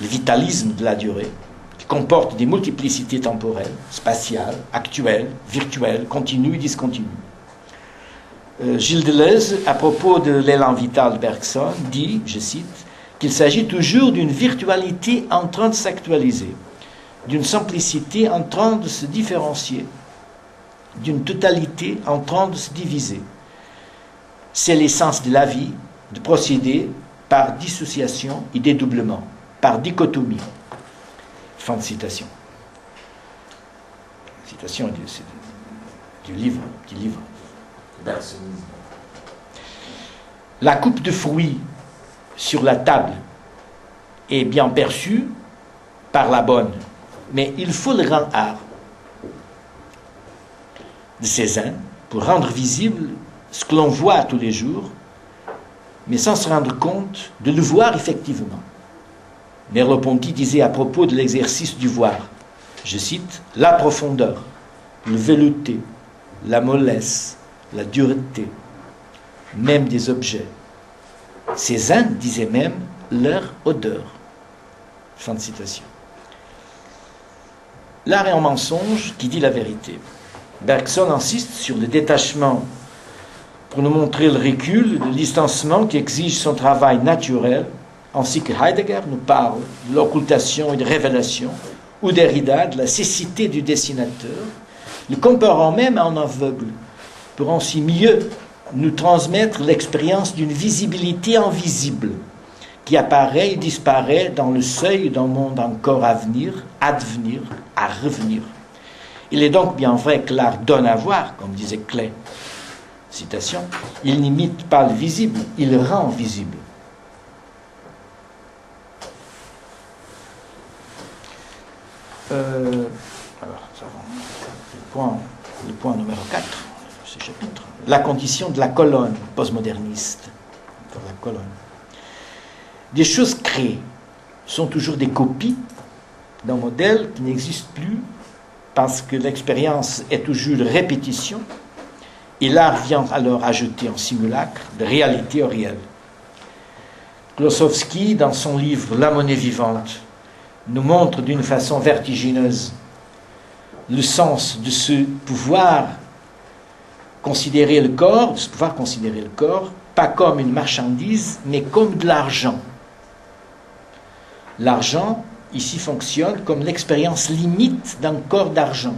le vitalisme de la durée, qui comporte des multiplicités temporelles, spatiales, actuelles, virtuelles, continues et discontinues. Gilles Deleuze, à propos de l'élan vital de Bergson, dit, je cite, qu'il s'agit toujours d'une virtualité en train de s'actualiser, d'une simplicité en train de se différencier, d'une totalité en train de se diviser. C'est l'essence de la vie, de procéder par dissociation et dédoublement, par dichotomie. Fin de citation. Citation du livre, petit livre. La coupe de fruits sur la table est bien perçue par la bonne, mais il faut le grand art de Cézanne pour rendre visible ce que l'on voit tous les jours, mais sans se rendre compte de le voir effectivement. Merleau-Ponty disait à propos de l'exercice du voir, je cite, « la profondeur, le velouté, la mollesse, la dureté, même des objets. » Cézanne disait même leur odeur. Fin de citation. L'art est un mensonge qui dit la vérité. Bergson insiste sur le détachement pour nous montrer le recul, le distancement qui exige son travail naturel, ainsi que Heidegger nous parle de l'occultation et de révélation, ou Derrida de la cécité du dessinateur, le comparant même à un aveugle, pour ainsi mieux nous transmettre l'expérience d'une visibilité invisible, qui apparaît et disparaît dans le seuil d'un monde encore à venir, advenir, à revenir. Il est donc bien vrai que l'art donne à voir, comme disait Klee. Citation, il n'imite pas le visible, il rend visible. Alors, ça va. Le point numéro 4 de ce chapitre. La condition de la colonne postmoderniste. La colonne. Des choses créées sont toujours des copies d'un modèle qui n'existe plus parce que l'expérience est toujours de répétition et l'art vient alors ajouter un simulacre de réalité au réel. Klossowski, dans son livre « La monnaie vivante », nous montre d'une façon vertigineuse le sens de ce pouvoir considérer le corps, pas comme une marchandise, mais comme de l'argent. L'argent, ici, fonctionne comme l'expérience limite d'un corps d'argent.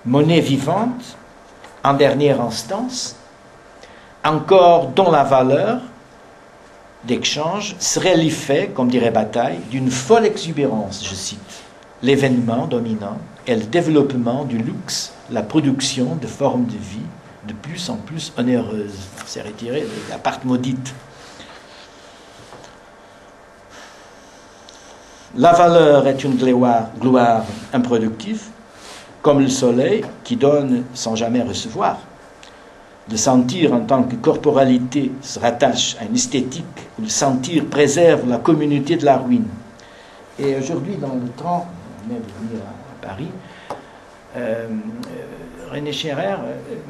Monnaie vivante, en dernière instance, un corps dont la valeur d'échange serait l'effet, comme dirait Bataille, d'une folle exubérance, je cite, l'événement dominant est le développement du luxe, la production de formes de vie de plus en plus onéreuses. C'est retiré de la part maudite. La valeur est une gloire improductive, comme le soleil qui donne sans jamais recevoir. Le sentir en tant que corporalité se rattache à une esthétique où le sentir préserve la communauté de la ruine. Et aujourd'hui, dans le train, on vient de venir à Paris, René Scherer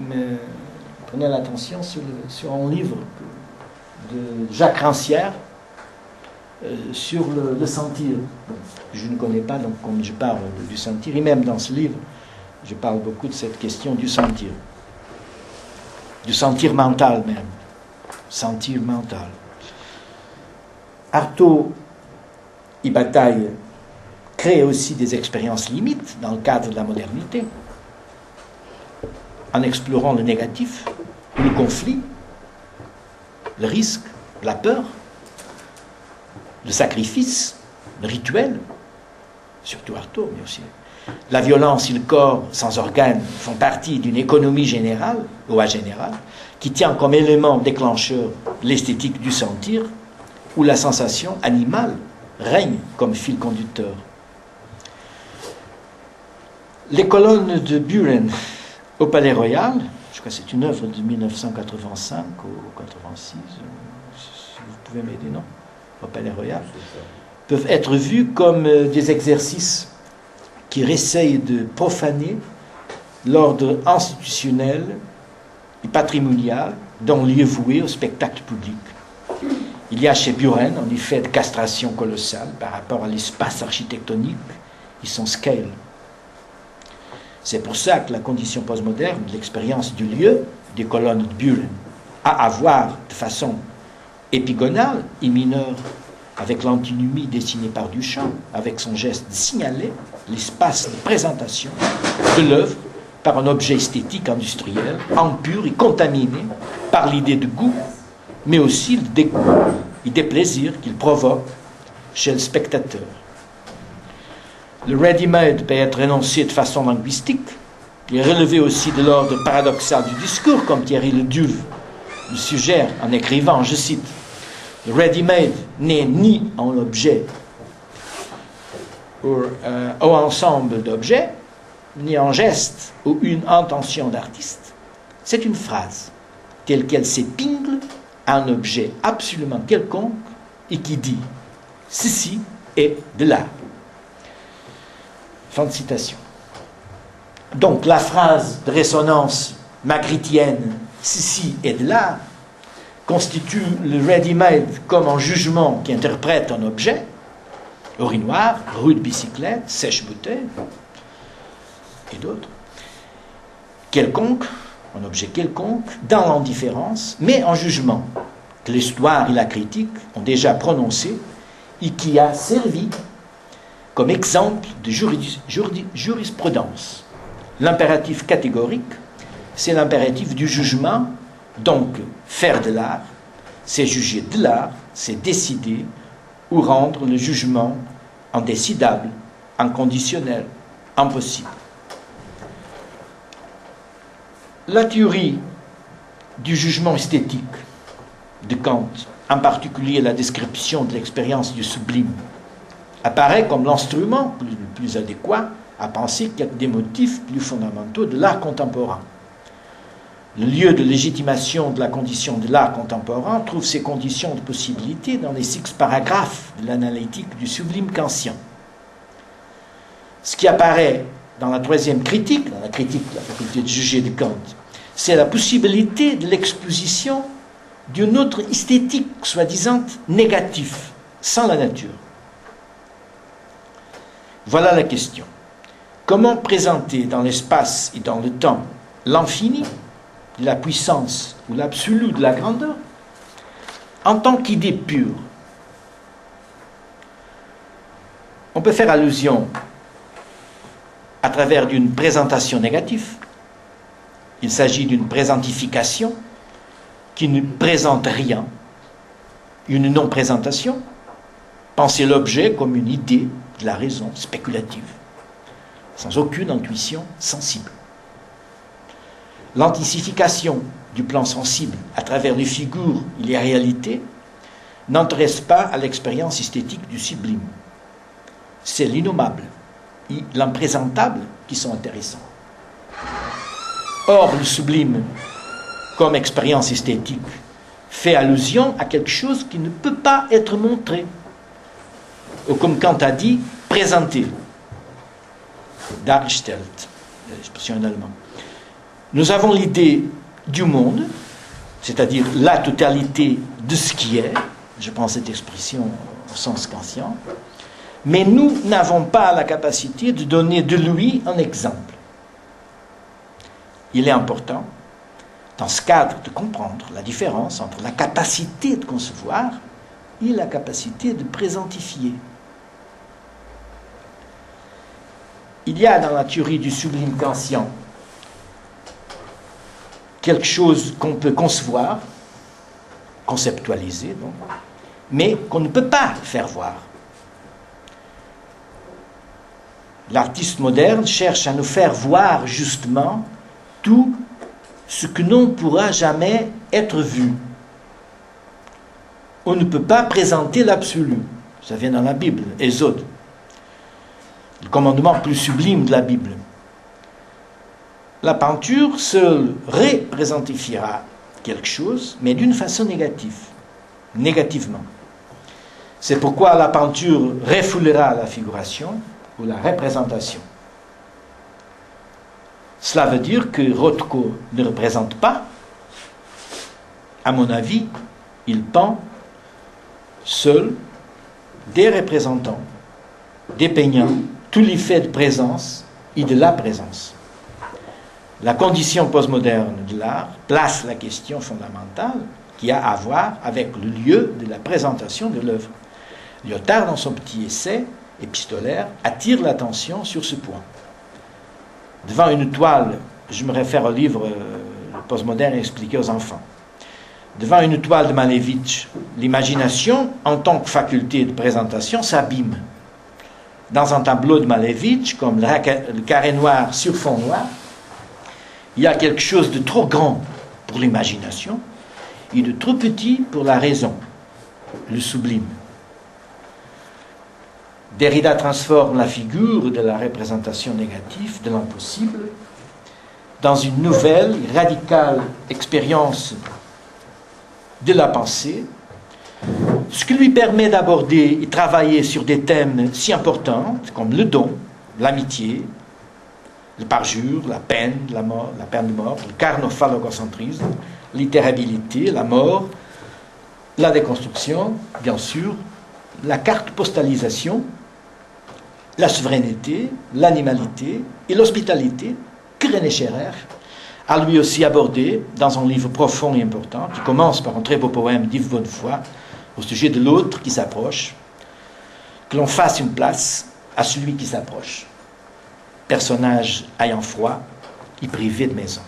me prenait l'attention sur un livre de Jacques Rancière sur le sentir. Bon, je ne connais pas, donc comme je parle du sentir, et même dans ce livre, je parle beaucoup de cette question du sentir mental même. sentir mental. Artaud et Bataille créent aussi des expériences limites dans le cadre de la modernité, en explorant le négatif, le conflit, le risque, la peur, le sacrifice, le rituel, surtout Artaud, mais aussi la violence et le corps sans organes font partie d'une économie générale, loi générale, qui tient comme élément déclencheur l'esthétique du sentir, où la sensation animale règne comme fil conducteur. Les colonnes de Buren au Palais Royal, je crois que c'est une œuvre de 1985 ou 86, si vous pouvez m'aider, non? Au Palais Royal, peuvent être vues comme des exercices qui essayent de profaner l'ordre institutionnel et patrimonial d'un lieu voué au spectacle public. Il y a chez Buren un effet de castration colossale par rapport à l'espace architectonique et son scale. C'est pour ça que la condition postmoderne de l'expérience du lieu, des colonnes de Buren, a à voir de façon épigonale et mineure avec l'antinomie dessinée par Duchamp, avec son geste de signaler l'espace de présentation de l'œuvre par un objet esthétique industriel, impur et contaminé par l'idée de goût, mais aussi le dégoût et des plaisirs qu'il provoque chez le spectateur. Le ready-made peut être énoncé de façon linguistique et relevé aussi de l'ordre paradoxal du discours, comme Thierry Leduve le suggère en écrivant, je cite, « Le ready-made n'est ni un objet ou ensemble d'objets, ni un geste ou une intention d'artiste. C'est une phrase telle qu'elle s'épingle à un objet absolument quelconque et qui dit « Ceci est de l'art ». Fin de citation. Donc la phrase de résonance magritienne « Ceci est de l'art » constitue le ready-made comme un jugement qui interprète un objet, urinoir, roue de bicyclette, sèche-bouteille, et d'autres, quelconque, un objet quelconque, dans l'indifférence, mais en jugement que l'histoire et la critique ont déjà prononcé et qui a servi comme exemple de jurisprudence. L'impératif catégorique, c'est l'impératif du jugement. Donc, faire de l'art, c'est juger de l'art, c'est décider ou rendre le jugement indécidable, inconditionnel, impossible. La théorie du jugement esthétique de Kant, en particulier la description de l'expérience du sublime, apparaît comme l'instrument le plus adéquat à penser qu'il y a des motifs plus fondamentaux de l'art contemporain. Le lieu de légitimation de la condition de l'art contemporain trouve ses conditions de possibilité dans les 6 paragraphes de l'analytique du sublime kantien. Ce qui apparaît dans la 3e critique, dans la critique de la faculté de juger de Kant, c'est la possibilité de l'exposition d'une autre esthétique, soi-disant négative, sans la nature. Voilà la question. Comment présenter dans l'espace et dans le temps l'infini de la puissance ou l'absolu de la grandeur en tant qu'idée pure? On peut faire allusion à travers d'une présentation négative. Il s'agit d'une présentification qui ne présente rien, une non-présentation. Penser l'objet comme une idée de la raison spéculative, sans aucune intuition sensible. L'anticification du plan sensible à travers les figures et les réalités n'intéresse pas à l'expérience esthétique du sublime. C'est l'innommable et l'imprésentable qui sont intéressants. Or, le sublime, comme expérience esthétique, fait allusion à quelque chose qui ne peut pas être montré, ou comme Kant a dit, présenté. Dargestellt, l'expression en allemand. Nous avons l'idée du monde, c'est-à-dire la totalité de ce qui est, je prends cette expression au sens kantien, mais nous n'avons pas la capacité de donner de lui un exemple. Il est important dans ce cadre, de comprendre la différence entre la capacité de concevoir et la capacité de présentifier. Il y a dans la théorie du sublime kantien quelque chose qu'on peut concevoir, conceptualiser, donc, mais qu'on ne peut pas faire voir. L'artiste moderne cherche à nous faire voir justement tout ce que l'on ne pourra jamais être vu. On ne peut pas présenter l'absolu. Ça vient dans la Bible, Exode. Le commandement plus sublime de la Bible. La peinture seule représentifiera quelque chose, mais d'une façon négativement. C'est pourquoi la peinture refoulera la figuration ou la représentation. Cela veut dire que Rothko ne représente pas, à mon avis, il peint seul des représentants, des peignants, tous les faits de présence et de la présence. La condition postmoderne de l'art place la question fondamentale qui a à voir avec le lieu de la présentation de l'œuvre. Lyotard, dans son petit essai épistolaire, attire l'attention sur ce point. Devant une toile, je me réfère au livre postmoderne expliqué aux enfants. Devant une toile de Malevich, l'imagination, en tant que faculté de présentation, s'abîme. Dans un tableau de Malevich, comme le carré noir sur fond noir, il y a quelque chose de trop grand pour l'imagination et de trop petit pour la raison, le sublime. Derrida transforme la figure de la représentation négative de l'impossible dans une nouvelle, radicale expérience de la pensée, ce qui lui permet d'aborder et travailler sur des thèmes si importants comme le don, l'amitié, le parjure, la peine, la mort, la peine de mort, le carnophalogocentrisme, l'itérabilité, la mort, la déconstruction, bien sûr, la carte postalisation, la souveraineté, l'animalité et l'hospitalité que René Scherrer a lui aussi abordé dans un livre profond et important qui commence par un très beau poème d'Yves Bonnefoy au sujet de l'autre qui s'approche, que l'on fasse une place à celui qui s'approche, personnage ayant froid et privé de maison.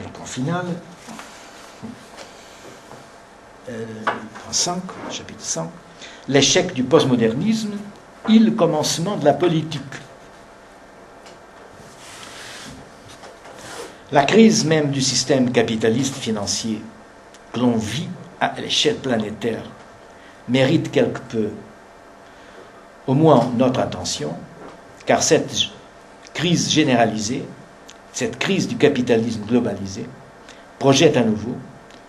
Et le point final, en 5, chapitre 5, l'échec du postmodernisme et le commencement de la politique. La crise même du système capitaliste financier que l'on vit à l'échelle planétaire mérite quelque peu, au moins, notre attention, car cette crise généralisée, cette crise du capitalisme globalisé, projette à nouveau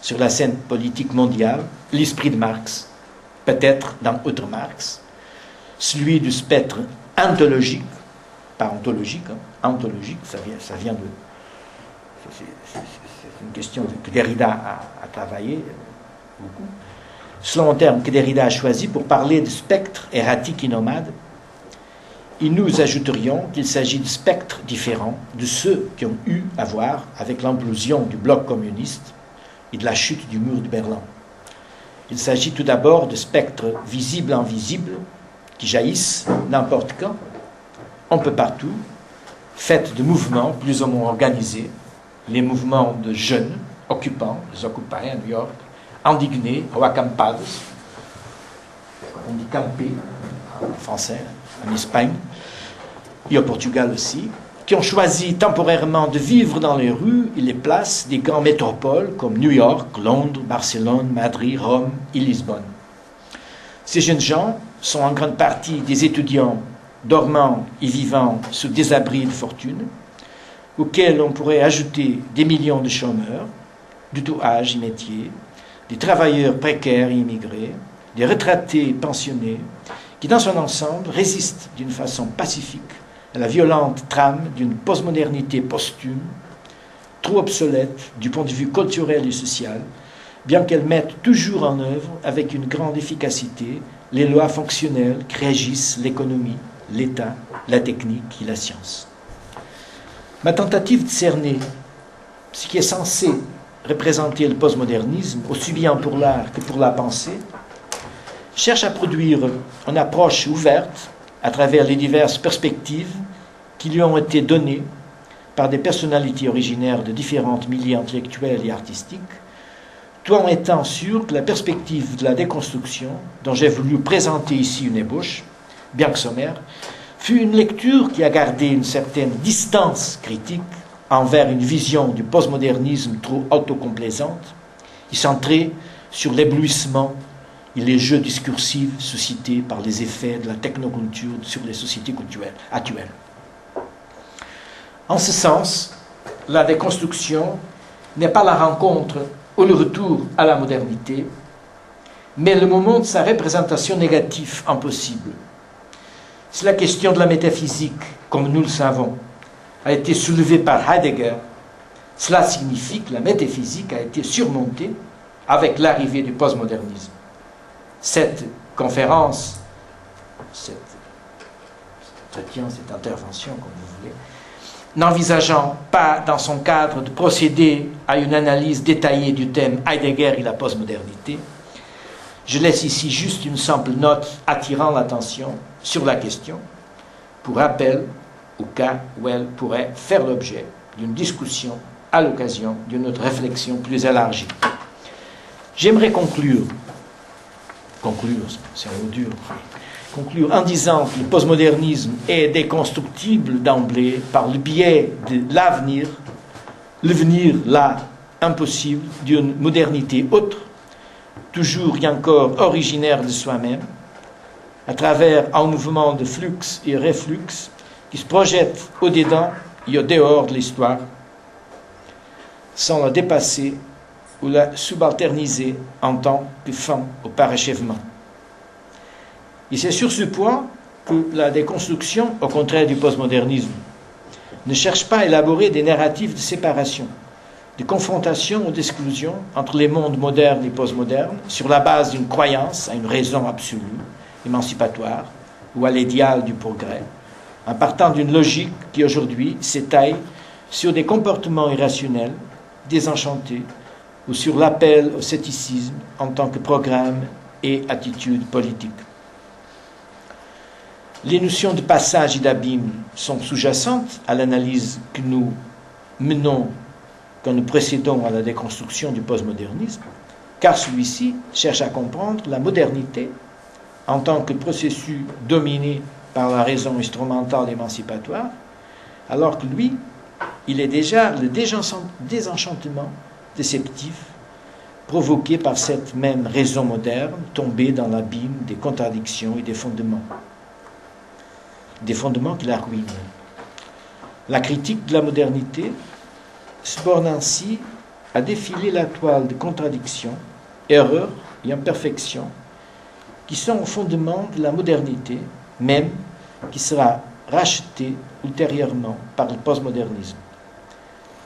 sur la scène politique mondiale l'esprit de Marx, peut-être dans autre Marx, celui du spectre ontologique, pas ontologique, ontologique, ça vient de... C'est une question que Derrida a travaillé beaucoup. Selon un terme que Derrida a choisi pour parler de spectre erratique et nomade, et nous ajouterions qu'il s'agit de spectres différents de ceux qui ont eu à voir avec l'implosion du bloc communiste et de la chute du mur de Berlin. Il s'agit tout d'abord de spectres visibles et invisibles qui jaillissent n'importe quand, un peu partout, faits de mouvements plus ou moins organisés, les mouvements de jeunes occupants, les Occupy à New York, indignés, ou acampados, on dit camper en français, en Espagne, et au Portugal aussi, qui ont choisi temporairement de vivre dans les rues et les places des grandes métropoles comme New York, Londres, Barcelone, Madrid, Rome et Lisbonne. Ces jeunes gens sont en grande partie des étudiants dormant et vivant sous des abris de fortune, auxquels on pourrait ajouter des millions de chômeurs, de tout âge et métier, des travailleurs précaires et immigrés, des retraités pensionnés, qui dans son ensemble résistent d'une façon pacifique à la violente trame d'une postmodernité posthume, trop obsolète du point de vue culturel et social, bien qu'elle mette toujours en œuvre avec une grande efficacité les lois fonctionnelles qui régissent l'économie, l'État, la technique et la science. Ma tentative de cerner ce qui est censé représenter le postmodernisme, aussi bien pour l'art que pour la pensée, cherche à produire une approche ouverte à travers les diverses perspectives qui lui ont été données par des personnalités originaires de différentes milieux intellectuels et artistiques, tout en étant sûr que la perspective de la déconstruction, dont j'ai voulu présenter ici une ébauche, bien que sommaire, fut une lecture qui a gardé une certaine distance critique envers une vision du postmodernisme trop autocomplaisante, et centrée sur l'éblouissement et les jeux discursifs suscités par les effets de la technoculture sur les sociétés actuelles. En ce sens, la déconstruction n'est pas la rencontre ou le retour à la modernité, mais le moment de sa représentation négative impossible. Si la question de la métaphysique, comme nous le savons, a été soulevée par Heidegger, cela signifie que la métaphysique a été surmontée avec l'arrivée du postmodernisme. Cette conférence, cette intervention, comme vous voulez, n'envisageant pas dans son cadre de procéder à une analyse détaillée du thème Heidegger et la postmodernité, je laisse ici juste une simple note attirant l'attention sur la question, pour rappel au cas où elle pourrait faire l'objet d'une discussion à l'occasion d'une autre réflexion plus élargie. J'aimerais conclure, c'est un mot dur, conclure en disant que le postmodernisme est déconstructible d'emblée par le biais de l'avenir, le venir là impossible d'une modernité autre, toujours et encore originaire de soi-même, à travers un mouvement de flux et reflux qui se projette au-dedans et au-dehors de l'histoire, sans la dépasser ou la subalterniser en tant que fin au parachèvement. Et c'est sur ce point que la déconstruction, au contraire du postmodernisme, ne cherche pas à élaborer des narratifs de séparation, de confrontation ou d'exclusion entre les mondes modernes et postmodernes sur la base d'une croyance à une raison absolue, émancipatoire, ou à l'idéal du progrès, en partant d'une logique qui aujourd'hui s'étaye sur des comportements irrationnels, désenchantés, ou sur l'appel au scepticisme en tant que programme et attitude politique. Les notions de passage et d'abîme sont sous-jacentes à l'analyse que nous menons quand nous précédons à la déconstruction du postmodernisme, car celui-ci cherche à comprendre la modernité en tant que processus dominé par la raison instrumentale émancipatoire, alors que lui, il est déjà le désenchantement déceptif provoqué par cette même raison moderne tombée dans l'abîme des contradictions et des fondements qui la ruinent. La critique de la modernité se borne ainsi à défiler la toile de contradictions, erreurs et imperfections qui sont au fondement de la modernité, même qui sera rachetée ultérieurement par le postmodernisme.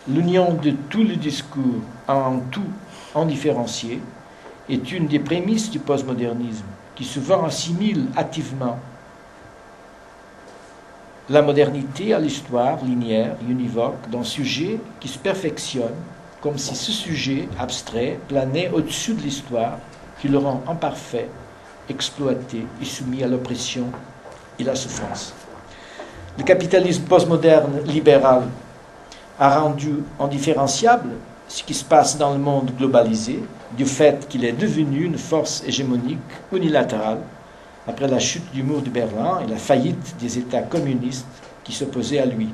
L'union de tout le discours en tout en différencié est une des prémices du postmodernisme qui souvent assimile hâtivement la modernité à l'histoire linéaire et univoque d'un sujet qui se perfectionne comme si ce sujet abstrait planait au-dessus de l'histoire qui le rend imparfait, exploité et soumis à l'oppression et la souffrance. Le capitalisme postmoderne libéral a rendu indifférenciable ce qui se passe dans le monde globalisé du fait qu'il est devenu une force hégémonique unilatérale après la chute du mur de Berlin et la faillite des États communistes qui s'opposaient à lui.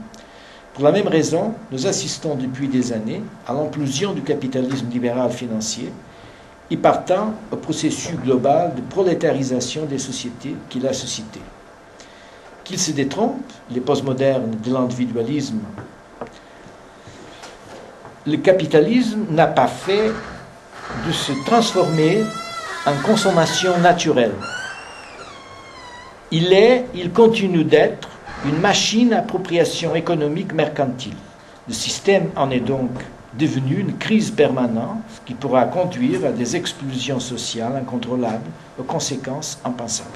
Pour la même raison, nous assistons depuis des années à l'implosion du capitalisme libéral financier et partant au processus global de prolétarisation des sociétés qu'il a suscité. Qu'ils se détrompent, les postmodernes de l'individualisme, le capitalisme n'a pas fait de se transformer en consommation naturelle. Il continue d'être une machine à appropriation économique mercantile. Le système en est donc devenu une crise permanente qui pourra conduire à des explosions sociales incontrôlables aux conséquences impensables.